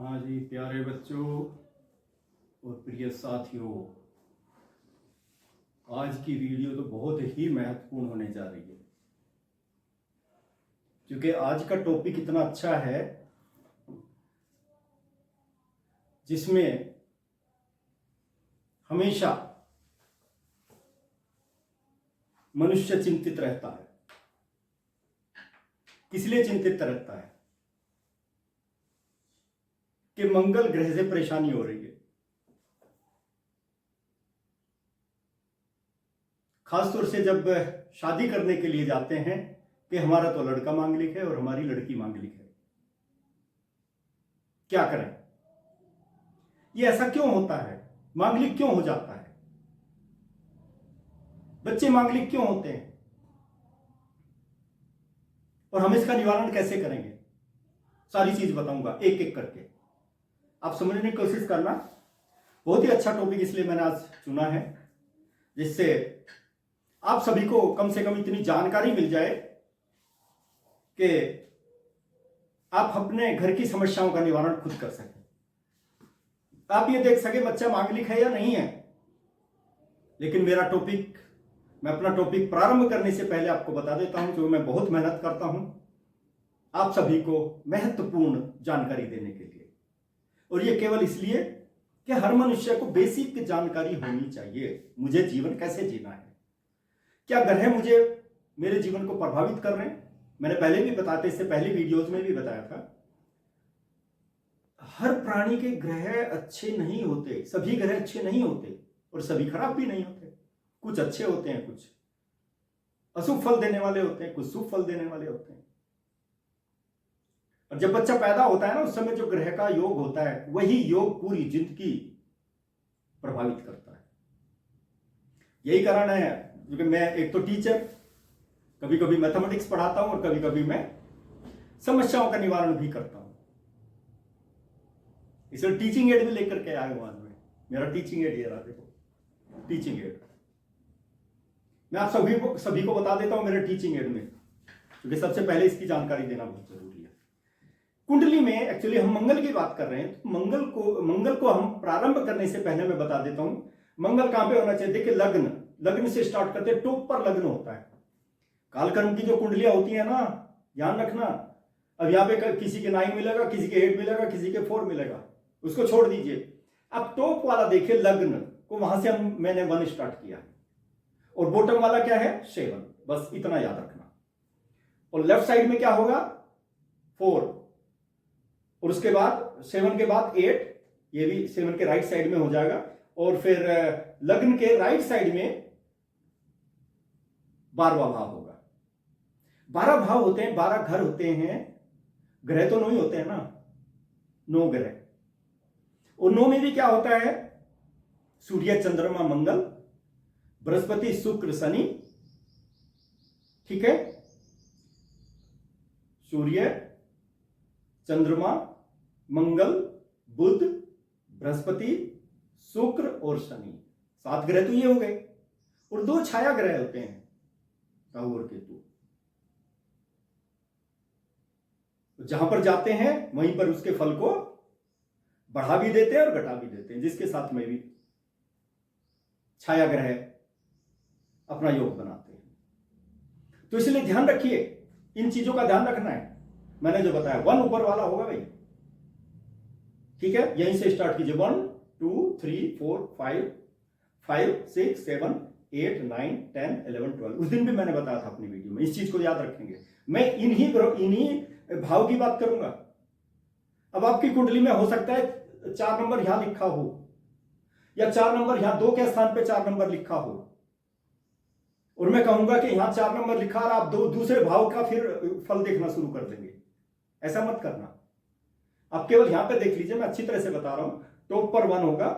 हाँ जी, प्यारे बच्चों और प्रिय साथियों, आज की वीडियो तो बहुत ही महत्वपूर्ण होने जा रही है, क्योंकि आज का टॉपिक इतना अच्छा है जिसमें हमेशा मनुष्य चिंतित रहता है। किस लिए चिंतित रहता है? कि मंगल ग्रह से परेशानी हो रही है। खासतौर से जब शादी करने के लिए जाते हैं कि हमारा तो लड़का मांगलिक है और हमारी लड़की मांगलिक है, क्या करें? ये ऐसा क्यों होता है? मांगलिक क्यों हो जाता है? बच्चे मांगलिक क्यों होते हैं और हम इसका निवारण कैसे करेंगे? सारी चीज बताऊंगा एक एक करके, आप समझने की कोशिश करना। बहुत ही अच्छा टॉपिक इसलिए मैंने आज चुना है, जिससे आप सभी को कम से कम इतनी जानकारी मिल जाए कि आप अपने घर की समस्याओं का निवारण खुद कर सकें। आप ये देख सके बच्चा मांगलिक है या नहीं है। लेकिन मैं अपना टॉपिक प्रारंभ करने से पहले आपको बता देता हूं, क्योंकि मैं बहुत मेहनत करता हूं आप सभी को महत्वपूर्ण जानकारी देने के लिए, और ये केवल इसलिए कि हर मनुष्य को बेसिक जानकारी होनी चाहिए। मुझे जीवन कैसे जीना है, क्या ग्रह मुझे मेरे जीवन को प्रभावित कर रहे हैं। मैंने पहले भी बताते, इससे पहले वीडियोज में भी बताया था, हर प्राणी के ग्रह अच्छे नहीं होते, सभी ग्रह अच्छे नहीं होते और सभी खराब भी नहीं होते। कुछ अच्छे होते हैं, कुछ अशुभ फल देने वाले होते हैं, कुछ शुभ फल देने वाले होते हैं। और जब बच्चा पैदा होता है ना, उस समय जो ग्रह का योग होता है वही योग पूरी जिंदगी प्रभावित करता है। यही कारण है, क्योंकि मैं एक तो टीचर, कभी कभी मैथमेटिक्स पढ़ाता हूं और कभी कभी मैं समस्याओं का निवारण भी करता हूं। इसलिए टीचिंग एड भी लेकर के आया हूं आज में। मेरा टीचिंग एड ये रहा, देखो टीचिंग एड। मैं आप सभी को बता देता हूं मेरे टीचिंग एड में, क्योंकि सबसे पहले इसकी जानकारी देना बहुत जरूरी है। कुंडली में एक्चुअली हम मंगल की बात कर रहे हैं, तो मंगल को हम प्रारंभ करने से पहले मैं बता देता हूं मंगल कहां पे होना चाहिए। देखिए लग्न से स्टार्ट करते हैं, टॉप पर लग्न होता है। कालकर्म की जो कुंडलियां होती है ना, ध्यान रखना। अब यहाँ पे किसी के 9 मिलेगा, किसी के 8 मिलेगा, किसी के 4 मिलेगा, उसको छोड़ दीजिए। अब टॉप वाला देखिए लग्न को, वहां से मैंने 1 स्टार्ट किया, और बॉटम वाला क्या है 7, बस इतना याद रखना। और लेफ्ट साइड में क्या होगा 4, और उसके बाद 7 के बाद 8, ये भी 7 के राइट साइड में हो जाएगा। और फिर लग्न के राइट साइड में 12वां भाव होगा। 12 भाव होते हैं, 12 घर होते हैं, ग्रह तो 9 ही होते हैं ना, 9 ग्रह। और 9 में भी क्या होता है, सूर्य चंद्रमा मंगल, बृहस्पति शुक्र शनि, ठीक है, सूर्य चंद्रमा मंगल बुध बृहस्पति शुक्र और शनि, 7 ग्रह तो ये हो गए। और 2 छाया ग्रह होते हैं, राहु और केतु। जहां पर जाते हैं वहीं पर उसके फल को बढ़ा भी देते हैं और घटा भी देते हैं, जिसके साथ में भी छाया ग्रह अपना योग बनाते हैं। तो इसलिए ध्यान रखिए, इन चीजों का ध्यान रखना है। मैंने जो बताया 1 ऊपर वाला होगा भाई, ठीक है, यहीं से स्टार्ट कीजिए। 1 2 3 4 5 6 7 8 9 10 11 12। उस दिन भी मैंने बताया था अपनी वीडियो में, इस चीज को याद रखेंगे। मैं इन्हीं भाव की बात करूंगा। अब आपकी कुंडली में हो सकता है 4 नंबर यहां लिखा हो, या 4 नंबर यहां 2 के स्थान पे 4 नंबर लिखा हो, और मैं कहूंगा कि यहां 4 नंबर लिखा, और आप दूसरे भाव का फिर फल देखना शुरू कर देंगे। ऐसा मत करना, आप केवल यहां पे देख लीजिए। मैं अच्छी तरह से बता रहा हूं। टॉप पर 1 होगा,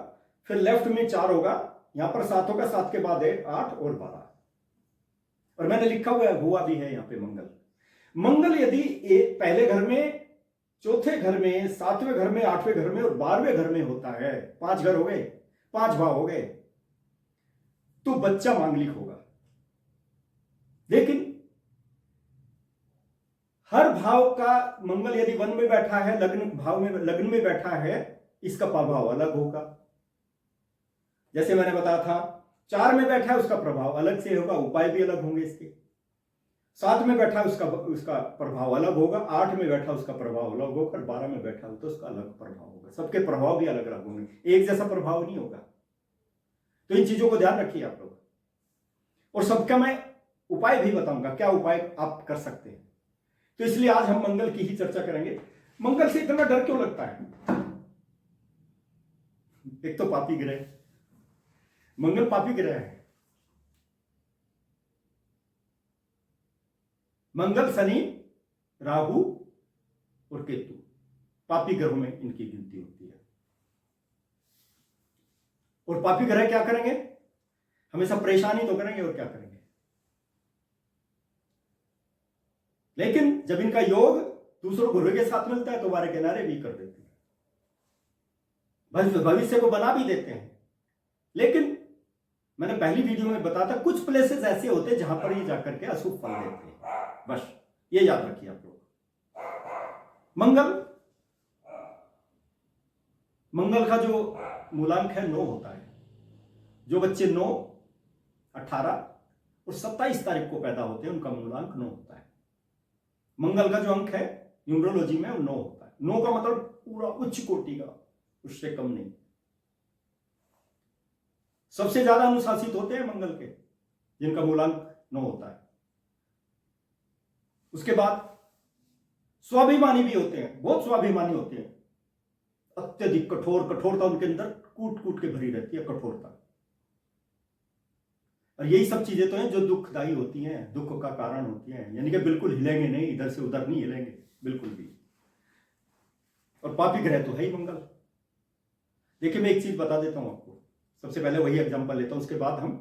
फिर लेफ्ट में 4 होगा, यहां पर 7 होगा, 7 के बाद 8 और 12। और मैंने लिखा हुआ भी है यहां पे मंगल यदि पहले घर में, चौथे घर में, 7वें घर में, 8वें घर में और 12वें घर में होता है, 5 घर हो गए, 5 भाव हो गए, तो बच्चा मांगलिक होगा। लेकिन हर भाव का मंगल यदि वन में बैठा है, लग्न में बैठा है, इसका प्रभाव अलग होगा। जैसे मैंने बताया था 4 में बैठा है उसका प्रभाव अलग से होगा, उपाय भी अलग होंगे इसके। 7 में बैठा उसका प्रभाव अलग होगा, 8 में बैठा उसका प्रभाव अलग होगा, 12 में बैठा हो तो उसका अलग प्रभाव होगा। सबके प्रभाव भी अलग अलग होंगे, एक जैसा प्रभाव नहीं होगा। तो इन चीजों को ध्यान रखिए आप लोग। और सबका मैं उपाय भी बताऊंगा, क्या उपाय आप कर सकते हैं। तो इसलिए आज हम मंगल की ही चर्चा करेंगे। मंगल से इतना डर क्यों लगता है? एक तो पापी ग्रह, मंगल पापी ग्रह है। मंगल, शनि, राहु और केतु पापी ग्रहों में इनकी गिनती होती है। और पापी ग्रह क्या करेंगे? हमेशा परेशानी तो करेंगे, और क्या करेंगे। लेकिन जब इनका योग दूसरों ग्रहों के साथ मिलता है तो वारे किनारे भी कर देते हैं, भविष्य को बना भी देते हैं। लेकिन मैंने पहली वीडियो में बताया था कुछ प्लेसेस ऐसे होते हैं जहां पर ये जाकर के अशुभ फल देते हैं। बस ये याद रखिए आप लोग। मंगल का जो मूलांक है 9 होता है। जो बच्चे 9, 18 और 27 तारीख को पैदा होते हैं उनका मूलांक 9 होता है। मंगल का जो अंक है न्यूमरोलॉजी में वो 9 होता है। 9 का मतलब पूरा उच्च कोटि का, उससे कम नहीं। सबसे ज्यादा अनुशासित होते हैं मंगल के, जिनका मूलांक 9 होता है। उसके बाद स्वाभिमानी भी होते हैं, बहुत स्वाभिमानी होते हैं। अत्यधिक कठोरता उनके अंदर कूट कूट के भरी रहती है, कठोरता। और यही सब चीजें तो हैं जो दुखदायी होती हैं, दुख का कारण होती हैं। यानी कि बिल्कुल हिलेंगे नहीं, इधर से उधर नहीं हिलेंगे बिल्कुल भी। और पापी ग्रह तो है ही मंगल। देखिए मैं एक चीज बता देता हूं आपको। सबसे पहले वही एग्जांपल लेता हूं, उसके बाद हम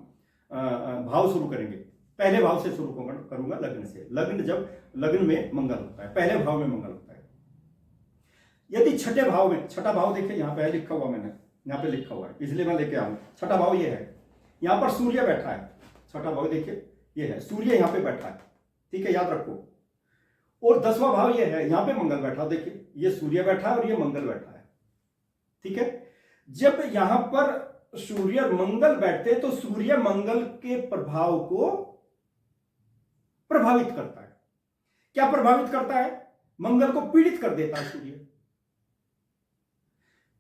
भाव शुरू करेंगे। पहले भाव से शुरू करूंगा, लग्न से। लग्न में मंगल होता है, पहले भाव में मंगल होता है। यदि छठे भाव में, छठा भाव देखिए यहां पे लिखा हुआ, मैंने यहां पे लिखा हुआ है इसलिए मैं लेके आऊं। छठा भाव ये है, यहां पर सूर्य बैठा है। छठा भाव देखिए ये है, सूर्य यहां पे बैठा है, ठीक है, याद रखो। और 10वां भाव ये है, यहां पे मंगल बैठा, देखिए ये सूर्य बैठा है और ये मंगल बैठा है, ठीक है। जब यहां पर सूर्य और मंगल बैठते हैं तो सूर्य मंगल के प्रभाव को प्रभावित करता है। क्या प्रभावित करता है? मंगल को पीड़ित कर देता है सूर्य।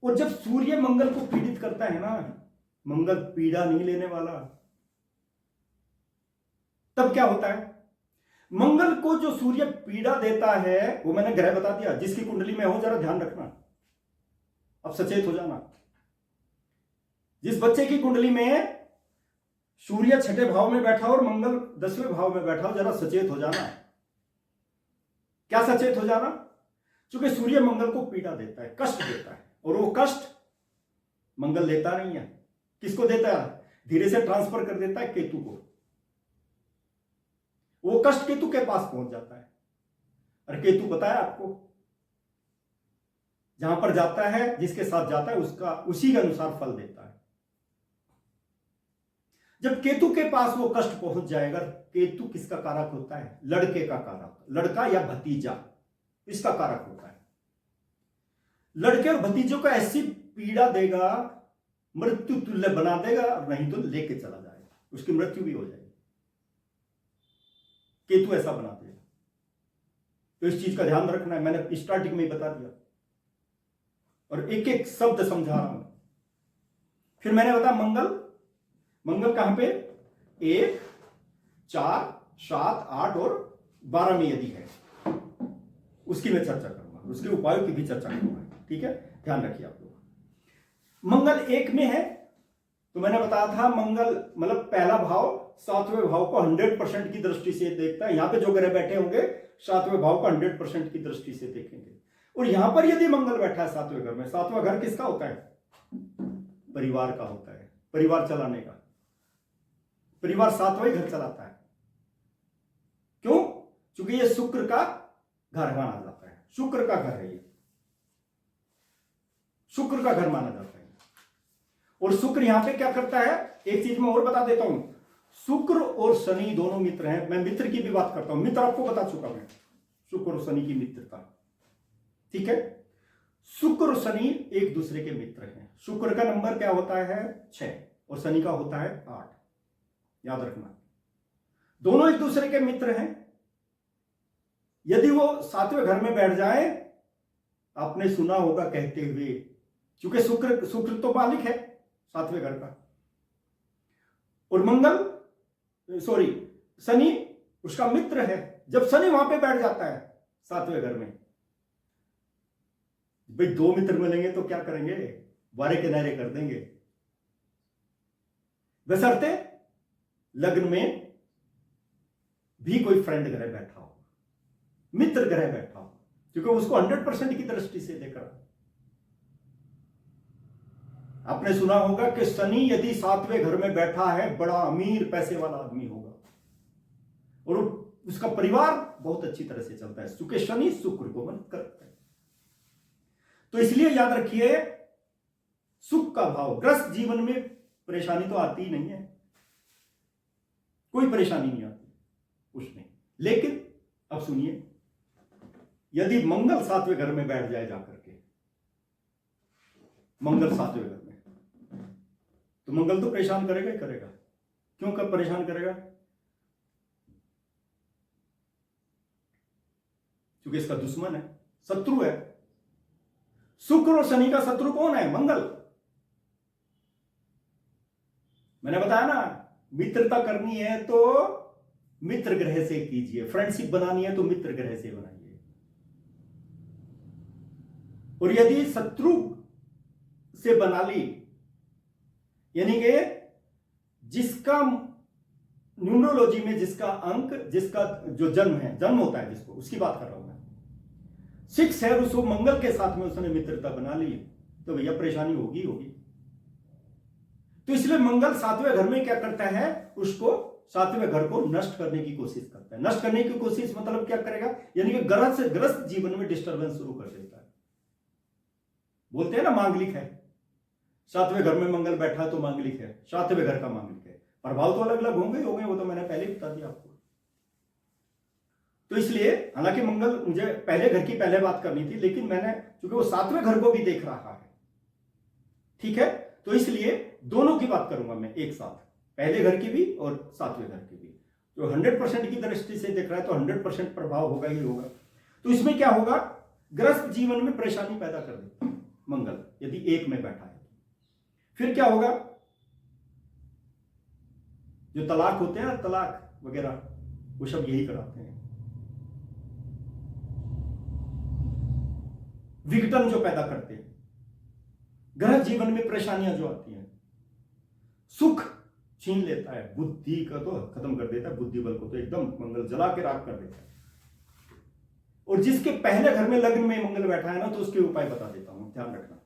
और जब सूर्य मंगल को पीड़ित करता है ना, मंगल पीड़ा नहीं लेने वाला, तब क्या होता है? मंगल को जो सूर्य पीड़ा देता है, वो मैंने ग्रह बता दिया। जिसकी कुंडली में हो जरा ध्यान रखना, अब सचेत हो जाना। जिस बच्चे की कुंडली में सूर्य छठे भाव में बैठा और मंगल 10वें भाव में बैठा हो, जरा सचेत हो जाना। क्या सचेत हो जाना? क्योंकि सूर्य मंगल को पीड़ा देता है, कष्ट देता है। और वो कष्ट मंगल लेता नहीं है। किसको देता है? धीरे से ट्रांसफर कर देता है केतु को। वो कष्ट केतु के पास पहुंच जाता है। और केतु पता है आपको, जहां पर जाता है, जिसके साथ जाता है, उसका उसी के अनुसार फल देता है। जब केतु के पास वो कष्ट पहुंच जाएगा, केतु किसका कारक होता है? लड़के का कारक, लड़का या भतीजा, इसका कारक होता है। लड़के और भतीजों को ऐसी पीड़ा देगा, मृत्यु तुल्य बना देगा, और नहीं तो लेके चला जाएगा, उसकी मृत्यु भी हो जाएगी। केतु ऐसा बना देगा। तो इस चीज का ध्यान रखना है, मैंने स्टार्टिंग में ही बता दिया और एक एक शब्द समझा रहा हूं। फिर मैंने बताया मंगल कहां पे? 1, 4, 7, 8 और 12 में यदि है, उसकी मैं चर्चा करूंगा, उसके उपायों की भी चर्चा करूंगा, ठीक है। ध्यान रखिए आप लोग। मंगल 1 में है तो मैंने बताया था, मंगल मतलब पहला भाव 7वें भाव को 100% की दृष्टि से देखता है। यहां पे जो ग्रह बैठे होंगे 7वें भाव को 100% की दृष्टि से देखेंगे। और यहां पर यदि मंगल बैठा है 7वें घर में, 7वां घर किसका होता है? परिवार का होता है, परिवार चलाने का। परिवार 7वां घर चलाता है। क्यों? क्योंकि ये शुक्र का घर माना जाता है, शुक्र का घर है ये, शुक्र का घर माना जाता है। और शुक्र यहां पे क्या करता है? एक चीज मैं और बता देता हूं, शुक्र और शनि दोनों मित्र हैं। मैं मित्र की भी बात करता हूं, मित्र आपको बता चुका मैं। शुक्र और शनि की मित्रता। ठीक है, शुक्र और शनि एक दूसरे के मित्र हैं। शुक्र का नंबर क्या होता है 6 और शनि का होता है 8, याद रखना। दोनों एक दूसरे के मित्र हैं। यदि वो 7वें घर में बैठ जाए, आपने सुना होगा कहते हुए, क्योंकि शुक्र तो मालिक है 7वें घर का, और शनि उसका मित्र है। जब शनि वहां पे बैठ जाता है 7वें घर में, भाई 2 मित्र मिलेंगे तो क्या करेंगे, वारे किनारे कर देंगे, बशर्ते लग्न में भी कोई फ्रेंड ग्रह बैठा हो, मित्र ग्रह बैठा हो, क्योंकि उसको 100% की दृष्टि से देख रहा। आपने सुना होगा कि शनि यदि 7वें घर में बैठा है, बड़ा अमीर पैसे वाला आदमी होगा और उसका परिवार बहुत अच्छी तरह से चलता है, क्योंकि शनि शुक्र को मदद करता है। तो इसलिए याद रखिए, सुख का भाव, ग्रस्त जीवन में परेशानी तो आती ही नहीं है, कोई परेशानी नहीं आती उसमें। लेकिन अब सुनिए, यदि मंगल 7वें घर में बैठ जाए जाकर के, मंगल 7वें घर में, तो मंगल तो परेशान करेगा ही करेगा। क्यों कब परेशान करेगा? क्योंकि इसका दुश्मन है, शत्रु है। शुक्र और शनि का शत्रु कौन है? मंगल। मैंने बताया ना, मित्रता करनी है तो मित्र ग्रह से कीजिए, फ्रेंडशिप बनानी है तो मित्र ग्रह से बनाइए। और यदि शत्रु से बना ली, यानी कि जिसका न्यूमरोलॉजी में जिसका अंक, जिसका जो जन्म होता है जिसको, उसकी बात कर रहा हूं मैं, 6 है, उसको मंगल के साथ में उसने मित्रता बना ली, तो भैया परेशानी होगी। तो इसलिए मंगल 7वें घर में क्या करता है, उसको 7वें घर को नष्ट करने की कोशिश करता है। नष्ट करने की कोशिश मतलब क्या करेगा, यानी कि ग्रस्त जीवन में डिस्टर्बेंस शुरू कर देता है। बोलते हैं ना मांगलिक है, 7वें घर में मंगल बैठा तो मांगलिक है, 7वें घर का मांगलिक है। प्रभाव तो अलग अलग होंगे, वो तो मैंने पहले ही बता दिया आपको। तो इसलिए हालांकि मंगल, मुझे पहले घर की पहले बात करनी थी, लेकिन मैंने, क्योंकि वो 7वें घर को भी देख रहा है, ठीक है, तो इसलिए दोनों की बात करूंगा मैं एक साथ, पहले घर की भी और 7वें घर की भी। जो 100% की दृष्टि से देख रहा है तो 100% प्रभाव होगा ही होगा। तो इसमें क्या होगा, ग्रस्त जीवन में परेशानी पैदा कर देगा मंगल, यदि एक में बैठा है। फिर क्या होगा, जो तलाक होते हैं ना, तलाक वगैरह, वो सब यही कराते हैं। विघटन जो पैदा करते हैं, ग्रह जीवन में परेशानियां जो आती हैं, सुख छीन लेता है, बुद्धि का तो खत्म कर देता है, बुद्धि बल को तो एकदम मंगल जला के राख कर देता है। और जिसके पहले घर में लग्न में मंगल बैठा है ना, तो उसके उपाय बता देता हूं, ध्यान रखना।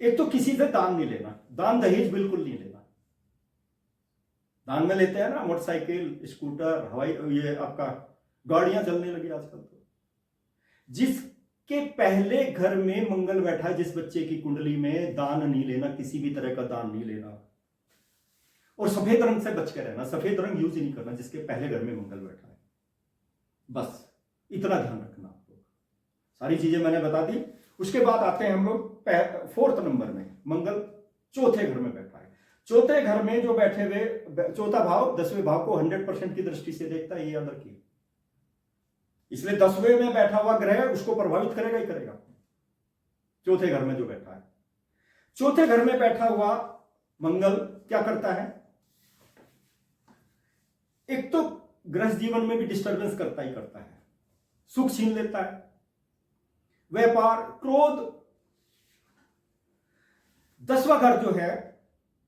एक तो किसी से दान नहीं लेना, दान दहेज बिल्कुल नहीं लेना। दान में लेते हैं ना मोटरसाइकिल, स्कूटर, हवाई, ये आपका गाड़ियां चलने लगी आजकल। तो जिसके पहले घर में मंगल बैठा है, जिस बच्चे की कुंडली में, दान नहीं लेना, किसी भी तरह का दान नहीं लेना। और सफेद रंग से बच के रहना, सफेद रंग यूज ही नहीं करना जिसके पहले घर में मंगल बैठा है। बस इतना ध्यान रखना आप लोग। सारी चीजें मैंने बता दी। उसके बाद आते हैं हम लोग 4th नंबर में, मंगल 4थे घर में बैठा है। 4थे घर में जो बैठे हुए, 4था भाव 10वें भाव को 100% की दृष्टि से देखता है, ये याद रखिए। इसलिए 10वें में बैठा हुआ ग्रह उसको प्रभावित करेगा ही करेगा। 4थे घर में जो बैठा है, 4थे घर में बैठा हुआ मंगल क्या करता है, एक तो गृह जीवन में भी डिस्टर्बेंस करता ही करता है, सुख छीन लेता है, व्यापार, क्रोध। 10वां घर जो है,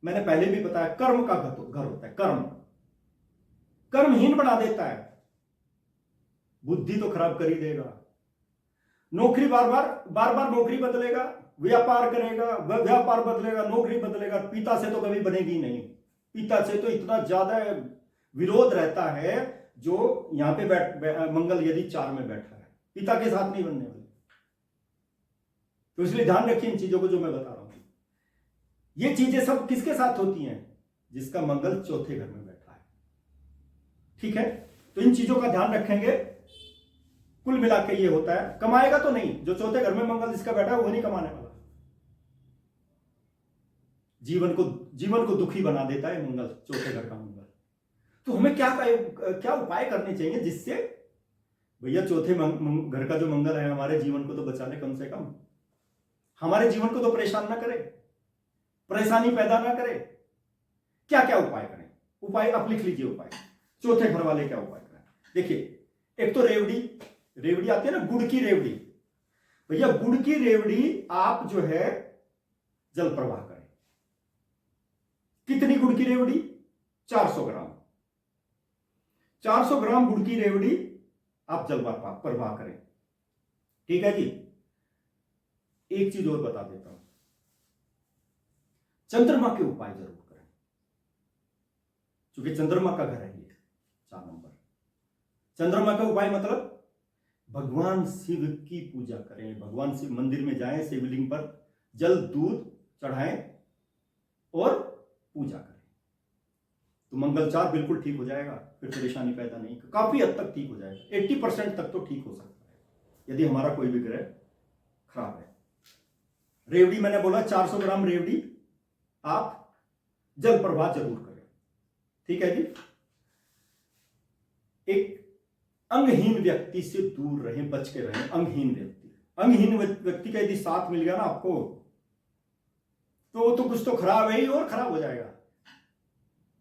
मैंने पहले भी बताया, कर्म का घर होता है। कर्महीन बना देता है, बुद्धि तो खराब कर ही देगा। नौकरी बार बार नौकरी बदलेगा, व्यापार करेगा, व्यापार बदलेगा, नौकरी बदलेगा, पिता से तो कभी बनेगी नहीं। पिता से तो इतना ज्यादा विरोध रहता है, जो यहां पे मंगल यदि 4 में बैठा है, पिता के साथ नहीं बनने वाले। तो इसलिए ध्यान रखिए इन चीजों को जो मैं बता रहा हूं। ये चीजें सब किसके साथ होती हैं, जिसका मंगल 4थे घर में बैठा है। ठीक है, तो इन चीजों का ध्यान रखेंगे। कुल मिला के ये होता है, कमाएगा तो नहीं, जो चौथे घर में मंगल जिसका बैठा है वो नहीं कमाने वाला। जीवन को दुखी बना देता है मंगल, चौथे घर का मंगल। तो हमें क्या उपाय करने चाहिए जिससे भैया चौथे घर का जो मंगल है हमारे जीवन को तो बचा ले, कम से कम हमारे जीवन को तो परेशान ना करे, परेशानी पैदा ना करे। क्या क्या उपाय करें? उपाय आप लिख लीजिए। उपाय चौथे घर वाले क्या उपाय करें? देखिए, एक तो रेवड़ी आती है ना, गुड़ की रेवड़ी। भैया गुड़ की रेवड़ी आप जो है जल प्रवाह करें। कितनी गुड़ की रेवड़ी? 400 ग्राम। 400 ग्राम गुड़ की रेवड़ी आप जल प्रवाह करें। ठीक है जी। एक चीज और बता देता हूं, चंद्रमा के उपाय जरूर करें, क्योंकि चंद्रमा का घर है ये 4 नंबर। चंद्रमा का उपाय मतलब भगवान शिव की पूजा करें, भगवान शिव मंदिर में जाएं, शिवलिंग पर जल दूध चढ़ाएं और पूजा करें, तो मंगलचार बिल्कुल ठीक हो जाएगा। फिर परेशानी पैदा नहीं, काफी हद तक ठीक हो जाएगा। 80% तक तो ठीक हो सकता है यदि हमारा कोई भी ग्रह खराब है। रेवड़ी मैंने बोला 400 ग्राम रेवड़ी आप जल प्रवाह जरूर करें। ठीक है जी। एक अंगहीन व्यक्ति से दूर रहें, बच के रहें। अंगहीन व्यक्ति का यदि साथ मिल गया ना आपको, तो कुछ तो खराब है ही और खराब हो जाएगा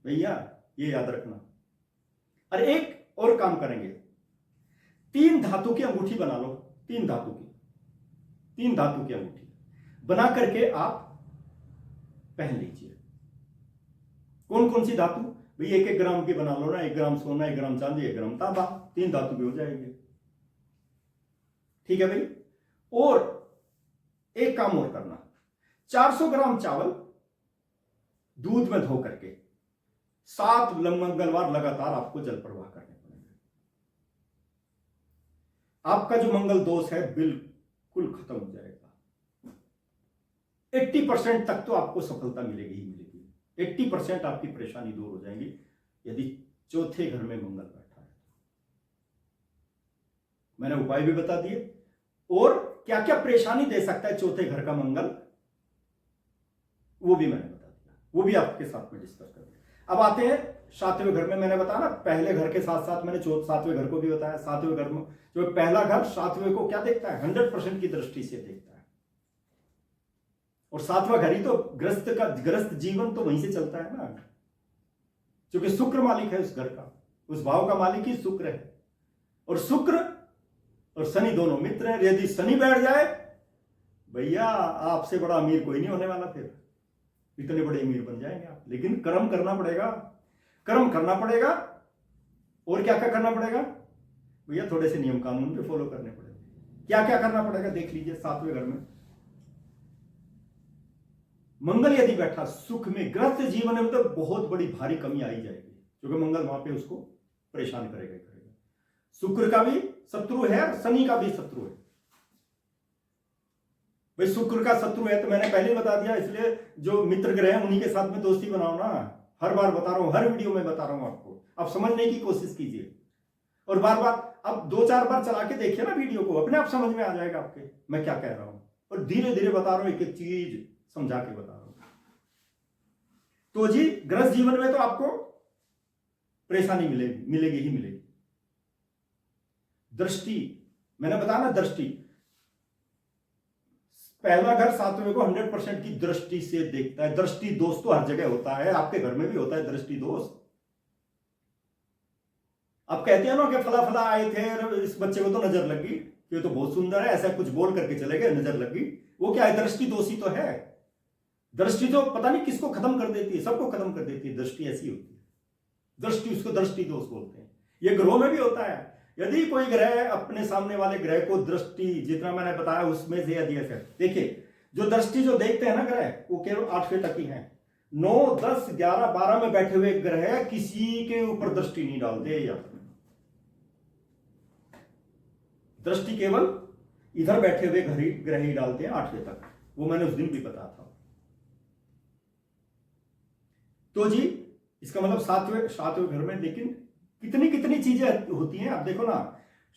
भैया, ये याद रखना। और एक और काम करेंगे, 3 धातु की अंगूठी बना लो। 3 धातु की अंगूठी बना करके आप पहन लीजिए। कौन कौन सी धातु? भाई 1-1 ग्राम की बना लो ना, 1 ग्राम सोना, 1 ग्राम चांदी, 1 ग्राम तांबा, 3 धातु की हो जाएगी। ठीक है भाई। और एक काम और करना, 400 ग्राम चावल दूध में धो करके 7 मंगलवार लगातार आपको जल प्रवाह करने पड़ेंगे। आपका जो मंगल दोष है बिल्कुल खत्म हो जाएगा। 80% तक तो आपको सफलता मिलेगी ही मिलेगी। 80% आपकी परेशानी दूर हो जाएगी यदि चौथे घर में मंगल बैठा है। मैंने उपाय भी बता दिए और क्या क्या परेशानी दे सकता है चौथे घर का मंगल, वो भी मैंने बता दिया, वो भी आपके साथ में डिस्कस कर दिया। अब आते हैं 7वें घर में। मैंने बताया ना, पहले घर के साथ साथ मैंने 7वें घर को भी बताया। 7वें घर में जो पहला घर 7वें को क्या देखता है? 100% की दृष्टि से देखता है। और 7वां घर ही तो ग्रस्त जीवन तो वहीं से चलता है ना, क्योंकि शुक्र मालिक है उस घर का, उस भाव का मालिक ही शुक्र है। और शुक्र और शनि दोनों मित्र हैं। यदि शनि बैठ जाए भैया, आपसे बड़ा अमीर कोई नहीं होने वाला। फिर इतने बड़े अमीर बन जाएंगे आप, लेकिन कर्म करना पड़ेगा। और क्या क्या करना पड़ेगा भैया? थोड़े से नियम कानून भी फॉलो करने पड़ेंगे। क्या क्या करना पड़ेगा देख लीजिए। 7वें घर में मंगल यदि बैठा सुख में, ग्रस्त जीवन में तो बहुत बड़ी भारी कमी आई जाएगी, क्योंकि मंगल वहां पे उसको परेशान करेगा। शुक्र का भी शत्रु है और शनि का भी शत्रु है। भाई शुक्र का शत्रु है तो मैंने पहले ही बता दिया, इसलिए जो मित्र ग्रह हैं उन्हीं के साथ में दोस्ती बनाओ ना। हर बार बता रहा हूं, हर वीडियो में बता रहा हूं आपको। आप समझने की कोशिश कीजिए और बार बार अब 2-4 बार चला के देखिए ना वीडियो को, अपने आप समझ में आ जाएगा आपके मैं क्या कह रहा हूं। और धीरे धीरे बता रहा हूं, एक एक चीज समझा के बता रहा हूं। तो जी ग्रस्त जीवन में तो आपको परेशानी मिलेगी ही मिलेगी। दृष्टि मैंने बताया ना, दृष्टि पहला घर 7वें को 100% की दृष्टि से देखता है। दृष्टि दोष तो हर जगह होता है, आपके घर में भी होता है दृष्टि दोष। आप कहते हैं ना कि फला फला आए थे और इस बच्चे को तो नजर लगी, ये तो बहुत सुंदर है, ऐसा कुछ बोल करके चले गए, नजर लगी। वो क्या है? दृष्टि दोषी तो है। दृष्टि तो पता नहीं किसको खत्म कर देती है, सबको खत्म कर देती है। दृष्टि ऐसी होती है, दृष्टि, उसको दृष्टि दोष बोलते हैं। ये ग्रहों में भी होता है। यदि कोई ग्रह अपने सामने वाले ग्रह को दृष्टि, जितना मैंने बताया उसमें से यदि ऐसे देखिए, जो दृष्टि जो देखते हैं ना ग्रह, वो केवल 8वें तक ही है। 9, 10, 11, 12 में बैठे हुए ग्रह किसी के ऊपर दृष्टि नहीं डालते। या दृष्टि केवल इधर बैठे हुए ग्रह ही डालते हैं 8वें तक। वो मैंने उस दिन भी बताया था। तो जी इसका मतलब 7वें घर में, लेकिन कितनी कितनी चीजें होती हैं। आप देखो ना,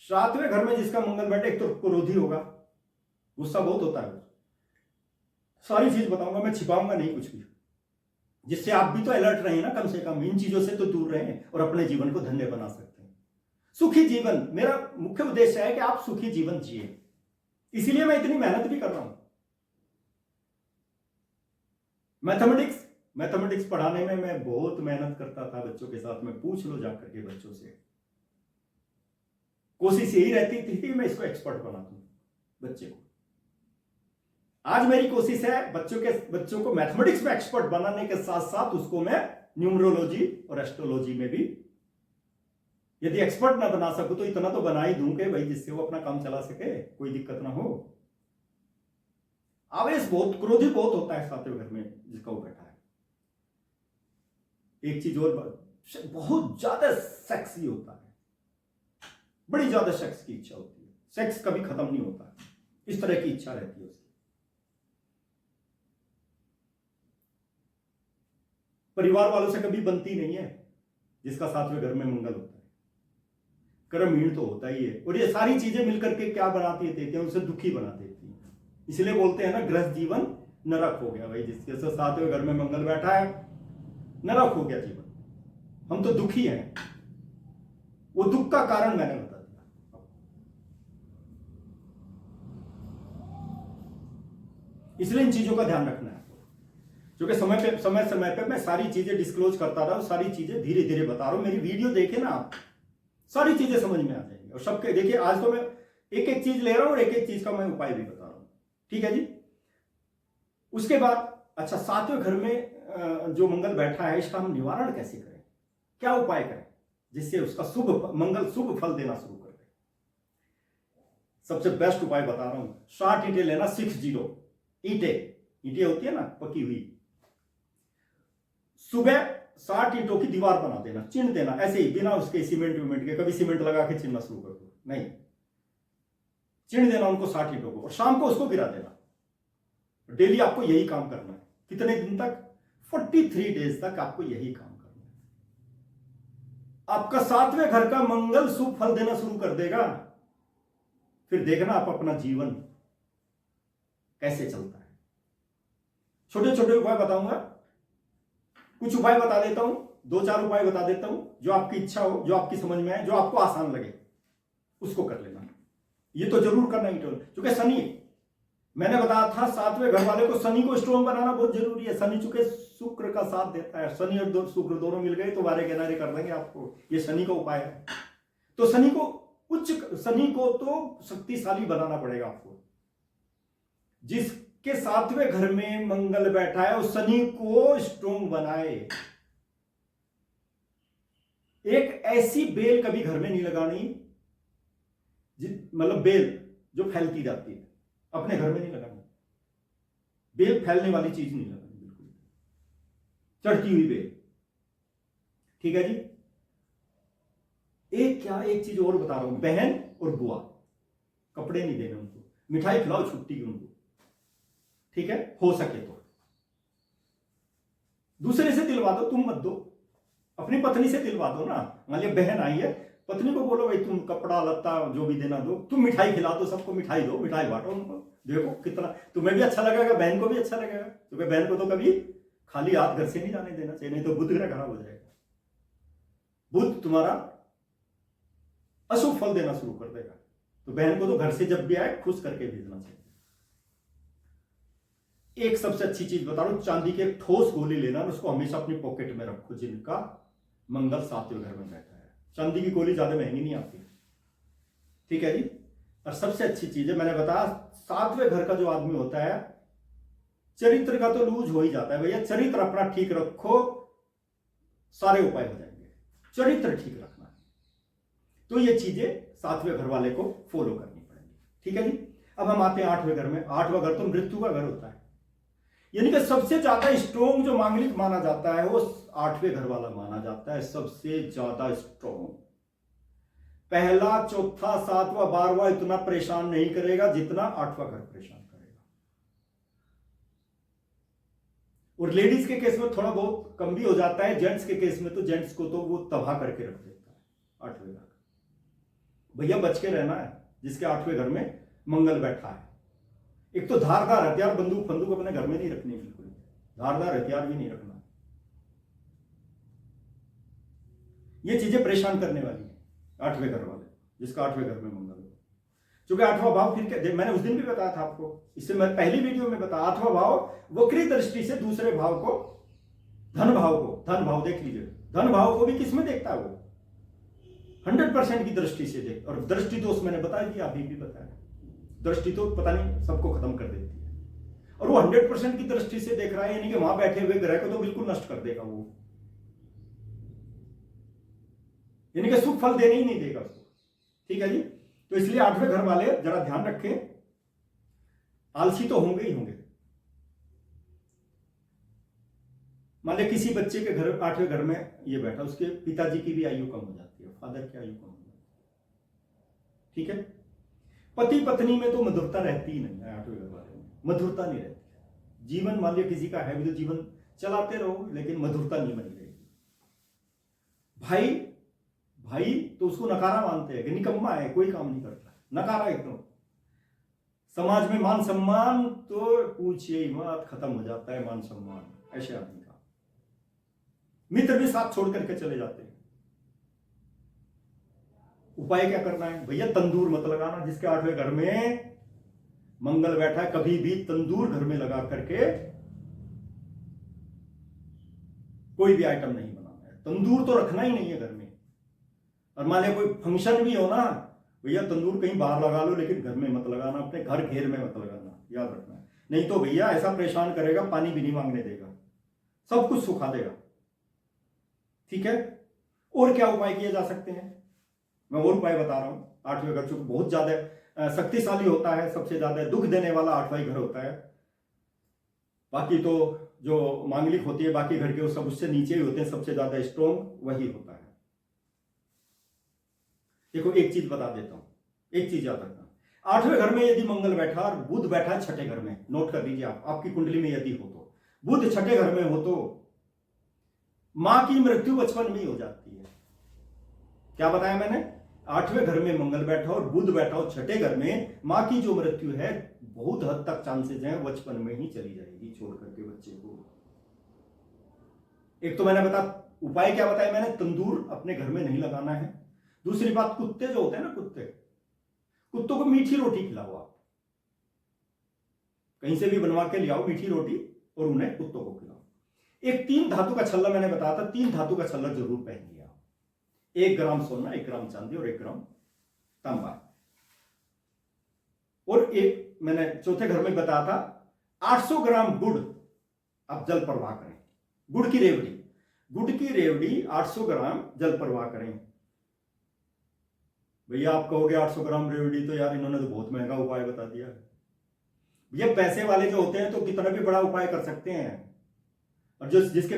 सातवें घर में जिसका मंगल बैठे, एक तो क्रोधी होगा, गुस्सा बहुत होता है, सारी चीज बताऊंगा मैं, छिपाऊंगा नहीं कुछ भी, जिससे आप भी तो अलर्ट रहे ना, कम से कम इन चीजों से तो दूर रहें और अपने जीवन को धन्य बना सकते हैं। सुखी जीवन मेरा मुख्य उद्देश्य है कि आप सुखी जीवन जिए, इसीलिए मैं इतनी मेहनत भी कर रहा हूं। मैथमेटिक्स पढ़ाने में मैं बहुत मेहनत करता था बच्चों के साथ में, पूछ लो जाकर के बच्चों से, कोशिश यही रहती थी कि मैं इसको एक्सपर्ट बना दूं बच्चे को। आज मेरी कोशिश है बच्चों को मैथमेटिक्स में एक्सपर्ट बनाने के साथ साथ उसको मैं न्यूमरोलॉजी और एस्ट्रोलॉजी में भी, यदि एक्सपर्ट ना बना सकूं तो इतना तो बना ही दूं कि भाई जिससे वो अपना काम चला सके, कोई दिक्कत ना हो। आवेश बहुत, क्रोधी बहुत होता है सातवें घर में जिसका वो बैठा है। एक चीज और, बहुत ज्यादा सेक्सी होता है, बड़ी ज्यादा सेक्स की इच्छा होती है, सेक्स कभी खत्म नहीं होता, इस तरह की इच्छा रहती है उसकी। परिवार वालों से कभी बनती नहीं है जिसका सातवें घर में मंगल होता है, कर्महीन तो होता ही है। और ये सारी चीजें मिलकर के क्या बनाती देती है, उसे दुखी बना देती है। इसलिए बोलते हैं ना, गृहस्थ जीवन नरक हो गया भाई, जिसके सातवें घर में मंगल बैठा है, नरक हो गया जीवन, हम तो दुखी हैं। वो दुख का कारण मैंने बता दिया। इसलिए इन चीजों का ध्यान रखना है, क्योंकि समय पे मैं सारी चीजें डिस्क्लोज करता रहा हूं, सारी चीजें धीरे धीरे बता रहा हूं। मेरी वीडियो देखे ना आप, सारी चीजें समझ में आ जाएंगी। और सबके देखिए, आज तो मैं एक एक चीज ले रहा हूं और एक एक चीज का मैं उपाय भी बता रहा हूं, ठीक है जी। उसके बाद अच्छा, सातवें घर में जो मंगल बैठा है, इसका हम निवारण कैसे करें, क्या उपाय करें जिससे उसका मंगल शुभ फल देना शुरू कर दे। सबसे बेस्ट उपाय बता रहा हूं, 60 ईंटें लेना, 60 ईंटें होती है ना पकी हुई, सुबह 60 ईंटों की दीवार बना देना, चिन्ह देना, ऐसे ही बिना उसके सीमेंट के, कभी सीमेंट लगा के चिन्हना शुरू कर दो, नहीं, चिन्ह देना उनको 60 ईंटों को, और शाम को उसको गिरा देना। डेली आपको यही काम करना है, कितने दिन तक, 43 डेज तक आपको यही काम करना है। आपका सातवें घर का मंगल शुभ फल देना शुरू कर देगा। फिर देखना आप अपना जीवन कैसे चलता है। छोटे छोटे उपाय बताऊंगा, कुछ उपाय बता देता हूं, 2-4 उपाय बता देता हूं, जो आपकी इच्छा हो, जो आपकी समझ में आए, जो आपको आसान लगे उसको कर लेना। ये तो जरूर करना ही, क्योंकि शनि, मैंने बताया था सातवें घर वाले को शनि को स्ट्रॉन्ग बनाना बहुत जरूरी है। शनि चूंकि शुक्र का साथ देता है, शनि और शुक्र दोनों मिल गए तो वारे किनारे कर देंगे आपको। ये शनि का उपाय है। तो शनि को तो शक्तिशाली बनाना पड़ेगा आपको। जिसके सातवें घर में मंगल बैठा है उस शनि को स्ट्रॉन्ग बनाए। एक ऐसी बेल कभी घर में नहीं लगानी, मतलब बेल जो फैलती जाती है, अपने घर में नहीं लगानी। बेल फैलने वाली चीज नहीं लगानी, बिल्कुल चढ़ती हुई बेल, ठीक है जी। एक चीज और बता रहा हूं, बहन और बुआ, कपड़े नहीं देने उनको, मिठाई खिलाओ छुट्टी की उनको, ठीक है, हो सके तो। दूसरे से दिलवा दो, तुम मत दो, अपनी पत्नी से दिलवा दो ना। मान लिया बहन आई है, पत्नी को बोलो भाई तुम कपड़ा लत्ता जो भी देना दो, तुम मिठाई खिला दो, सबको मिठाई दो, मिठाई बांटो उनको। देखो कितना तुम्हें भी अच्छा लगेगा, बहन को भी अच्छा लगेगा, क्योंकि बहन को तो कभी खाली हाथ घर से नहीं जाने देना चाहिए, नहीं तो बुध ग्रह खराब हो जाएगा। बुध तुम्हारा अशुभ फल देना शुरू कर देगा। तो बहन को तो घर से जब भी आए खुश करके भेजना चाहिए। एक सबसे अच्छी चीज बता रहा हूं, चांदी के ठोस गोली लेना, उसको हमेशा अपनी पॉकेट में रखो जिनका मंगल सातवें घर में बैठा है। चांदी की गोली ज्यादा महंगी नहीं आती, ठीक है जी। और सबसे अच्छी चीज है, मैंने बताया सातवें घर का जो आदमी होता है, चरित्र का तो लूज हो ही जाता है भैया। चरित्र अपना ठीक रखो, सारे उपाय हो जाएंगे। चरित्र ठीक रखना है, तो ये चीजें सातवें घर वाले को फॉलो करनी पड़ेगी, ठीक है जी। अब हम आते हैं 8वें घर में। 8वां घर तो मृत्यु का घर होता है, यानी कि सबसे ज्यादा स्ट्रॉन्ग जो मांगलिक माना जाता है वो 8वें घर वाला माना जाता है, सबसे ज्यादा स्ट्रॉन्ग। पहला, चौथा, 7वां, 12वां इतना परेशान नहीं करेगा जितना 8वां घर परेशान करेगा। और लेडीज के केस में थोड़ा बहुत कम भी हो जाता है, जेंट्स के केस में तो जेंट्स को तो वो तबाह करके रख देता है 8वें घर। भैया बच के रहना है जिसके 8वें घर में मंगल बैठा है। एक तो धारदार हथियार, बंदूक फंदूक अपने घर में नहीं रखनी, बिल्कुल धारदार हथियार भी नहीं रखना। ये चीजें परेशान करने वाली है 8वें घर वाले, जिसका 8वें घर में मंगल हो। क्योंकि 8वां भाव फिर मैंने उस दिन भी बताया था आपको, इससे मैं पहली वीडियो में बताया, 8वां भाव वक्री दृष्टि से दूसरे भाव को, धन भाव देख लीजिए, धन भाव को भी किस में देखता है वो, 100% की दृष्टि से देख। और दृष्टि दोष मैंने बता दिया, अभी भी बताया, दृष्टि तो पता नहीं सबको खत्म कर देती है, और वो 100% की दृष्टि से देख रहा है, यानी कि वहां बैठे हुए ग्रह को तो बिल्कुल नष्ट कर देगा वो, यानी कि सुख फल देने ही नहीं देगा उसको। ठीक है जी। तो इसलिए 8वें घर वाले जरा ध्यान रखें, आलसी तो होंगे ही होंगे। मान लिया किसी बच्चे के घर 8वें घर में ये बैठा, उसके पिताजी की भी आयु कम हो जाती है, फादर की आयु कम हो जाती है। ठीक है। पति पत्नी में तो मधुरता रहती ही नहीं है, 8वें घर वाले में मधुरता नहीं रहती है। जीवन मान लिया किसी का है भी तो जीवन चलाते रहो, लेकिन मधुरता नहीं बनी रहेगी। भाई तो उसको नकारा मानते हैं कि निकम्मा है, कोई काम नहीं करता, नकारा एकदम। समाज में मान सम्मान तो पूछिए ही मत, खत्म हो जाता है मान सम्मान ऐसे आदमी का। मित्र भी साथ छोड़ करके चले जाते हैं। उपाय क्या करना है भैया? तंदूर मत लगाना। जिसके 8वें घर में मंगल बैठा है, कभी भी तंदूर घर में लगा करके कोई भी आइटम नहीं बनाना है। तंदूर तो रखना ही नहीं है घर में। और मान लिया कोई फंक्शन भी हो ना भैया, तंदूर कहीं बाहर लगा लो, लेकिन घर में मत लगाना, अपने घर घेर में मत लगाना, याद रखना। नहीं तो भैया ऐसा परेशान करेगा, पानी भी नहीं मांगने देगा, सब कुछ सुखा देगा। ठीक है। और क्या उपाय किए जा सकते हैं? मैं और उपाय बता रहा हूं। 8वें घर चूंकि बहुत ज्यादा शक्तिशाली होता है, सबसे ज्यादा दुख देने वाला 8वां घर होता है। बाकी तो जो मांगलिक होती है बाकी घर के, वो सब उससे नीचे ही होते हैं, सबसे ज्यादा स्ट्रॉन्ग वही होता है। देखो एक चीज बता देता हूं, एक चीज याद रखना। 8वें घर में यदि मंगल बैठा और बुध बैठा है 6ठे घर में, नोट कर लीजिए आप, आपकी कुंडली में यदि हो तो, बुध 6ठे घर में हो तो मां की मृत्यु बचपन में ही हो जाती है। क्या बताया मैंने? 8वें घर में मंगल बैठा और बुध बैठा हो 6ठे घर में, मां की जो मृत्यु है बहुत हद तक चांसेस हैं बचपन में ही चली जाएगी, छोड़ करके बच्चे को। एक तो मैंने उपाय क्या बताया मैंने? तंदूर अपने घर में नहीं लगाना है। दूसरी बात, कुत्ते जो होते हैं ना, कुत्तों को मीठी रोटी खिलाओ आप, कहीं से भी बनवा के ले आओ मीठी रोटी और उन्हें कुत्तों को खिलाओ। एक 3 धातु का छल्ला मैंने बताया था, 3 धातु का छल्ला जरूर पहनिए आप। 1 ग्राम सोना, 1 ग्राम चांदी और 1 ग्राम तांबा। और एक मैंने चौथे घर में बताया था 800 ग्राम गुड़ आप जल प्रवाह करें। गुड़ की रेवड़ी 800 ग्राम जल प्रवाह करें। भैया आप कहोगे 800 ग्राम रेवड़ी, तो यार इन्होंने तो बहुत महंगा उपाय बता दिया। भैया पैसे वाले जो होते हैं तो कितना भी बड़ा उपाय कर सकते हैं, और जिसके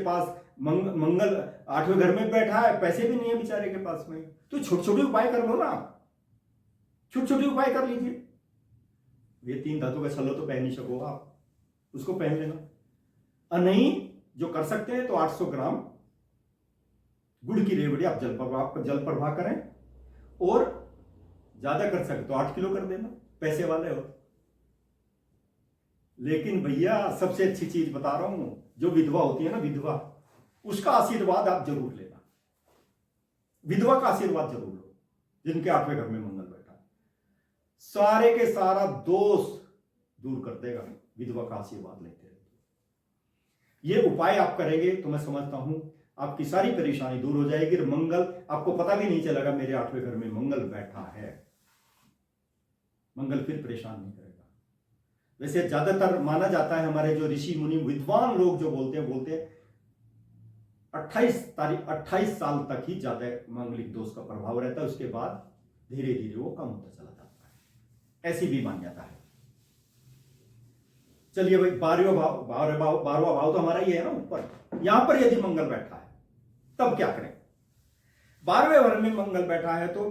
पास मंगल 8वें घर में बैठा है, पैसे भी नहीं है बेचारे के पास में, तो छोटे छोटे उपाय कर लो ना, छोटे छोटे उपाय कर लीजिए। ये 3 धातु का छल्ला तो पहन ही सको आप, उसको पहन लेना। और नहीं जो कर सकते हैं तो 800 ग्राम गुड़ की रेवड़ी आप जल प्रवाह करें, और ज्यादा कर सकते तो 8 किलो कर देना, पैसे वाले हो। लेकिन भैया सबसे अच्छी चीज बता रहा हूं, जो विधवा होती है ना, विधवा, उसका आशीर्वाद आप जरूर लेना। विधवा का आशीर्वाद जरूर लो, जिनके 8वें घर में मंगल बैठा है, सारे के सारा दोष दूर कर देगा विधवा का आशीर्वाद लेते रहे। ये उपाय आप करेंगे तो मैं समझता हूं आपकी सारी परेशानी दूर हो जाएगी। और मंगल, आपको पता भी नहीं चलेगा मेरे 8वें घर में मंगल बैठा है। मंगल फिर परेशान नहीं करेगा। वैसे ज्यादातर माना जाता है, हमारे जो ऋषि मुनि विद्वान लोग जो बोलते हैं 28 साल तक ही ज्यादा मांगलिक दोष का प्रभाव रहता है, उसके बाद धीरे धीरे वो कम होता चला जाता है, ऐसी भी मान्यता है। चलिए भाई, 12वां भाव तो हमारा ये है ना ऊपर, यहां पर यदि मंगल बैठा है तब क्या करें? 12वें घर में मंगल बैठा है तो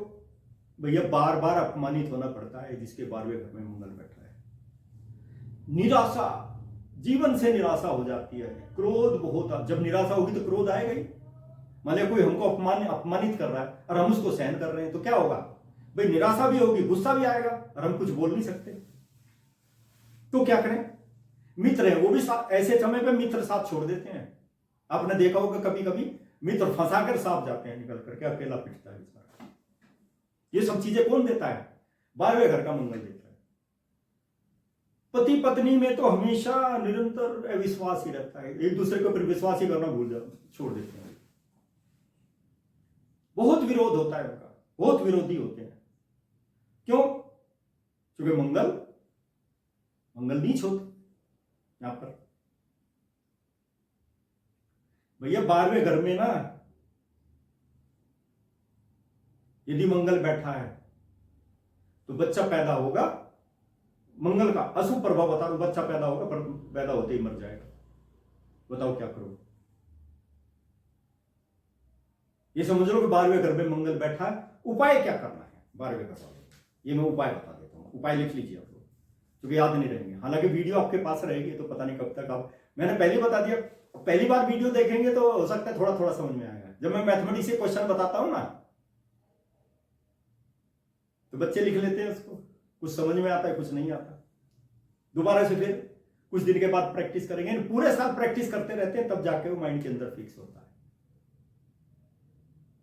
भैया बार बार अपमानित होना पड़ता है जिसके 12वें घर में मंगल बैठा है। निराशा, जीवन से निराशा हो जाती है, क्रोध बहुत, जब निराशा होगी तो क्रोध आएगा ही। मान लिया कोई हमको अपमानित कर रहा है और हम उसको सहन कर रहे हैं, तो क्या होगा भाई? निराशा भी होगी, गुस्सा भी आएगा और हम कुछ बोल नहीं सकते। तो क्या करें? मित्र है वो भी ऐसे समय पे मित्र साथ छोड़ देते हैं। आपने देखा होगा कभी कभी मित्र फंसा कर साथ जाते हैं, निकल करके अकेला पिटता है बेचारा। ये सब चीजें कौन देता है? 12वें घर का मंगल देता है। पति पत्नी में तो हमेशा निरंतर अविश्वास ही रहता है, एक दूसरे के ऊपर विश्वास ही करना छोड़ देते हैं। बहुत विरोध होता है उनका, बहुत विरोधी होते हैं। क्यों? क्योंकि मंगल नीच होते यहां पर। भैया 12वें घर में ना यदि मंगल बैठा है तो बच्चा पैदा होगा, मंगल का अशुभ प्रभाव बता रहा हूं, बच्चा पैदा होगा पर पैदा होते ही मर जाएगा। बताओ क्या करो? ये समझ लो कि 12वें घर में मंगल बैठा है। उपाय क्या करना है 12वें घर वाले? ये मैं उपाय बता देता हूं, उपाय लिख लीजिए आप लोग, क्योंकि याद नहीं रहेंगे। हालांकि वीडियो आपके पास रहेगी तो पता नहीं कब तक आप, मैंने पहले बता दिया, पहली बार वीडियो देखेंगे तो हो सकता है थोड़ा थोड़ा समझ में आएगा। जब मैं मैथमेटिक्स के क्वेश्चन बताता हूं ना तो बच्चे लिख लेते हैं उसको, कुछ समझ में आता है कुछ नहीं आता। दोबारा से फिर कुछ दिन के बाद प्रैक्टिस करेंगे, पूरे साल प्रैक्टिस करते रहते हैं तब जाके वो माइंड के अंदर फिक्स होता है।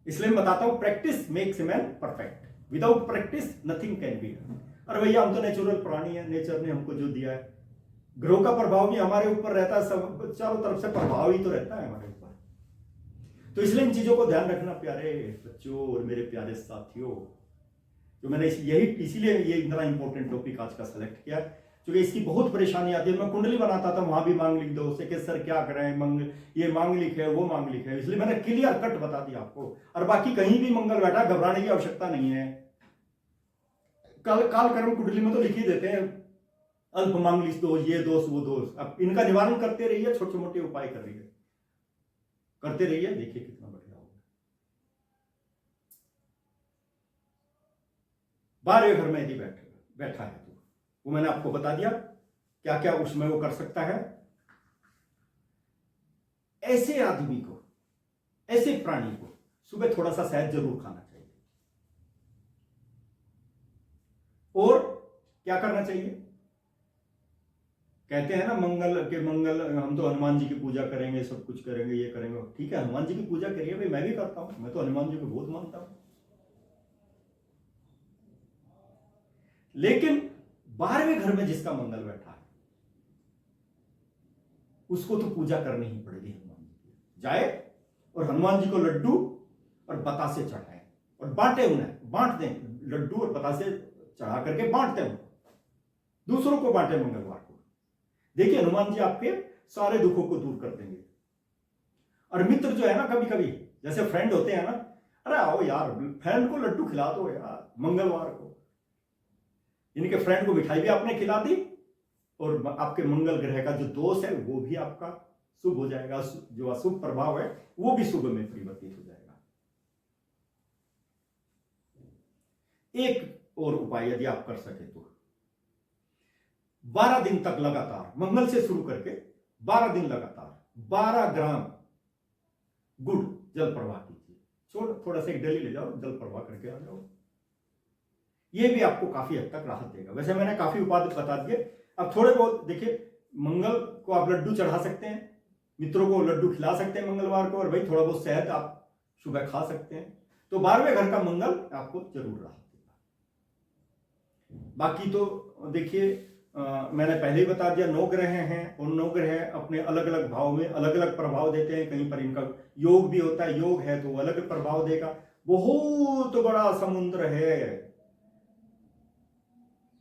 इसलिए मैं बताता हूं practice makes a man perfect, without practice nothing can be done. अरे भैया हम तो नेचुरल प्राणी है, नेचर ने हमको जो दिया है, ग्रह का प्रभाव भी हमारे ऊपर रहता है, सब चारों तरफ से प्रभाव ही तो रहता है हमारे ऊपर। तो इसलिए इन चीजों को ध्यान रखना प्यारे बच्चों और मेरे प्यारे साथियों। तो मैंने इसीलिए ये इतना इंपॉर्टेंट टॉपिक आज का सेलेक्ट किया, क्योंकि इसकी बहुत परेशानी आती है। मैं कुंडली बनाता था, वहां भी मांग लिख दो उसे कि सर क्या करें, ये मांगलिक है वो मांगलिक है, इसलिए मैंने क्लियर कट बता दिया आपको। और बाकी कहीं भी मंगल बैठा, घबराने की आवश्यकता नहीं है। काल कर्म कुंडली में तो लिख ही देते हैं अल्प मांगलिक दोष, ये दोष वो दोष। अब इनका निवारण करते रहिए, छोटे मोटे उपाय करते रहिए, देखिए कितना बढ़िया होगा। 12वें घर में यदि बैठा है तो वो मैंने आपको बता दिया क्या क्या उसमें वो कर सकता है। ऐसे आदमी को, ऐसे प्राणी को सुबह थोड़ा सा शहद जरूर खाना चाहिए। और क्या करना चाहिए? कहते हैं ना मंगल हम तो हनुमान जी की पूजा करेंगे, सब कुछ करेंगे, ये करेंगे। ठीक है, हनुमान जी की पूजा करिए भाई, मैं भी करता हूं, मैं तो हनुमान जी को बहुत मानता हूं। लेकिन 12वें घर में जिसका मंगल बैठा है उसको तो पूजा करनी ही पड़ेगी हनुमान जी की। जाए और हनुमान जी को लड्डू और बतासे चढ़ाए और बांटे, उन्हें बांट दें, लड्डू और बतासे चढ़ा करके बांटते हैं, दूसरों को बांटे मंगलवार को। देखिए हनुमान जी आपके सारे दुखों को दूर कर देंगे। और मित्र जो है ना, कभी कभी जैसे फ्रेंड होते हैं ना, अरे आओ यार फ्रेंड को लड्डू खिला दो यार मंगलवार को, इनके फ्रेंड को मिठाई भी आपने खिला दी और आपके मंगल ग्रह का जो दोष है वो भी आपका शुभ हो जाएगा, जो अशुभ प्रभाव है वो भी शुभ में परिवर्तित हो जाएगा। एक और उपाय यदि आप कर सके तो 12 दिन तक लगातार, मंगल से शुरू करके 12 दिन लगातार 12 ग्राम गुड़ जल प्रवाह कीजिए। थोड़ा सा एक डली ले जाओ, जल प्रवाह करके आ जाओ, ये भी आपको काफी हद तक राहत देगा। वैसे मैंने काफी उपाय बता दिए, अब थोड़े बहुत देखिए। मंगल को आप लड्डू चढ़ा सकते हैं, मित्रों को लड्डू खिला सकते हैं मंगलवार को, और भाई थोड़ा बहुत शहद आप सुबह खा सकते हैं। तो 12वें घर का मंगल आपको जरूर राहत देगा। बाकी तो देखिए मैंने पहले ही बता दिया, 9 ग्रह हैं और 9 ग्रह अपने अलग अलग भाव में अलग अलग प्रभाव देते हैं। कहीं पर इनका योग भी होता है, योग है तो वो अलग प्रभाव देगा। बहुत बड़ा समुद्र है,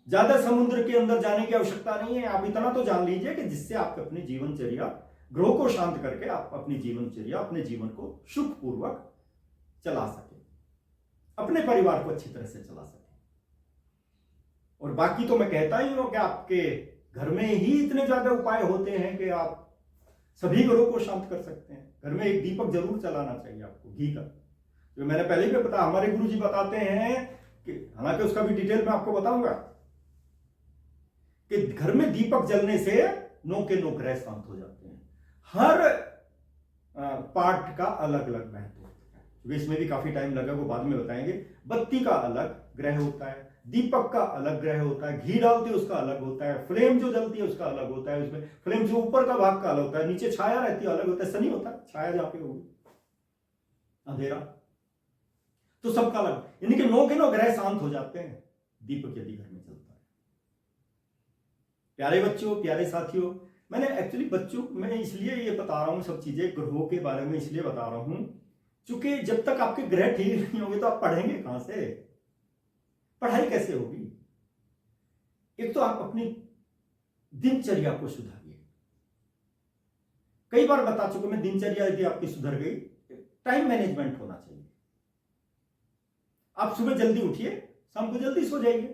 ज्यादा समुद्र के अंदर जाने की आवश्यकता नहीं है। आप इतना तो जान लीजिए कि जिससे आप अपनी जीवनचर्या, ग्रह को शांत करके आप अपनी जीवनचर्या, अपने जीवन को सुखपूर्वक चला सके, अपने परिवार को अच्छी तरह से चला सके। और बाकी तो मैं कहता ही हूं कि आपके घर में ही इतने ज्यादा उपाय होते हैं कि आप सभी ग्रहों को शांत कर सकते हैं। घर में एक दीपक जरूर चलाना चाहिए आपको, घी का, जो मैंने पहले भी बताया। हमारे गुरु जी बताते हैं कि, हालांकि उसका भी डिटेल में आपको बताऊंगा, कि घर में दीपक जलने से 9 के 9 ग्रह शांत हो जाते हैं। हर पार्ट का अलग अलग महत्व है। क्योंकि इसमें भी काफी टाइम लगा, वो बाद में बताएंगे। बत्ती का अलग ग्रह होता है, दीपक का अलग ग्रह होता है, घी डालते हैं उसका अलग होता है, फ्लेम जो जलती है उसका अलग होता है, उसमें फ्लेम जो ऊपर का भाग का अलग होता है, नीचे छाया रहती है अलग होता है, सनी होता है छाया जहां पे होगी, अंधेरा, तो सबका अलग। यानी कि 9 के 9 ग्रह शांत हो जाते हैं दीपक यदि घर में चलता है। प्यारे बच्चों, प्यारे साथियों, मैंने एक्चुअली बच्चों मैं इसलिए ये बता रहा हूं सब चीजें ग्रहों के बारे में, इसलिए बता रहा हूं क्योंकि जब तक आपके ग्रह ठीक नहीं होंगे तो आप पढ़ेंगे कहां से, पढ़ाई कैसे होगी। एक तो आप अपनी दिनचर्या को सुधारिए। कई बार बता चुका मैं, दिनचर्या यदि आपकी सुधर गई, टाइम मैनेजमेंट होना चाहिए। आप सुबह जल्दी उठिए, शाम को जल्दी सो जाइए।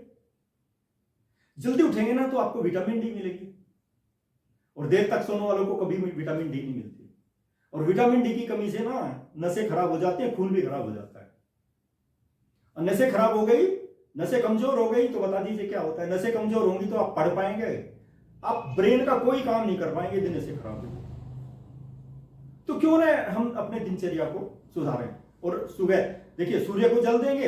जल्दी उठेंगे ना तो आपको विटामिन डी मिलेगी, और देर तक सोने वालों को कभी विटामिन डी नहीं मिलती, और विटामिन डी की कमी से ना नसें खराब हो जाती हैं, खून भी खराब हो जाता है। और नसें खराब हो गई, नसें कमजोर हो गई तो बता दीजिए क्या होता है। नसें कमजोर होंगी तो आप पढ़ पाएंगे, आप ब्रेन का कोई काम नहीं कर पाएंगे यदि नसें खराब होगी। तो क्यों ना हम अपने दिनचर्या को सुधारें। और सुबह देखिए, सूर्य को जल देंगे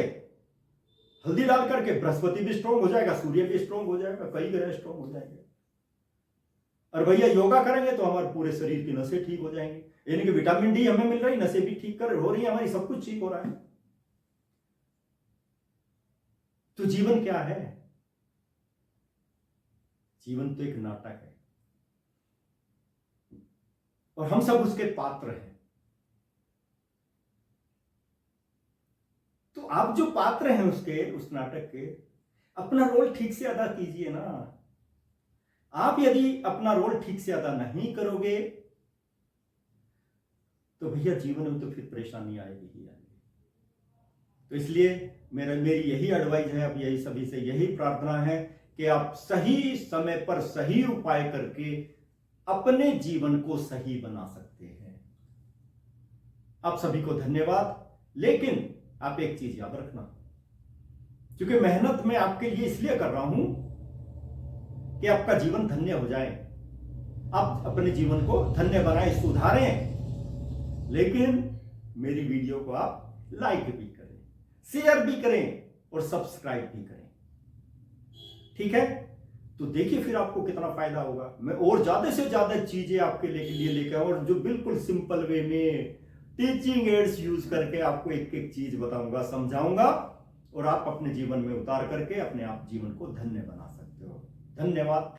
हल्दी डाल करके, बृहस्पति भी स्ट्रांग हो जाएगा, सूर्य भी स्ट्रांग हो जाएगा, कई ग्रह स्ट्रांग हो जाएंगे। और भैया योगा करेंगे तो हमारे पूरे शरीर की नसें ठीक हो जाएंगी, यानी कि विटामिन डी हमें मिल रही, नसें भी ठीक हो रही है हमारी, सब कुछ ठीक हो रहा है। तो जीवन क्या है? जीवन तो एक नाटक है, और हम सब उसके पात्र हैं। तो आप जो पात्र हैं उसके, उस नाटक के, अपना रोल ठीक से अदा कीजिए ना। आप यदि अपना रोल ठीक से अदा नहीं करोगे तो भैया जीवन में तो फिर परेशानी आएगी ही आएगी। तो इसलिए मेरी यही एडवाइस है, अब यही सभी से यही प्रार्थना है कि आप सही समय पर सही उपाय करके अपने जीवन को सही बना सकते हैं। आप सभी को धन्यवाद। लेकिन आप एक चीज याद रखना, क्योंकि मेहनत मैं आपके लिए इसलिए कर रहा हूं कि आपका जीवन धन्य हो जाए, आप अपने जीवन को धन्य बनाएं, सुधारें। लेकिन मेरी वीडियो को आप लाइक भी करें, शेयर भी करें और सब्सक्राइब भी करें, ठीक है? तो देखिए फिर आपको कितना फायदा होगा। मैं और ज्यादा से ज्यादा चीजें आपके लिए लेकर, और जो बिल्कुल सिंपल वे में टीचिंग एड्स यूज करके आपको एक एक चीज बताऊंगा, समझाऊंगा, और आप अपने जीवन में उतार करके अपने आप जीवन को धन्य बना सकते हो। धन्यवाद।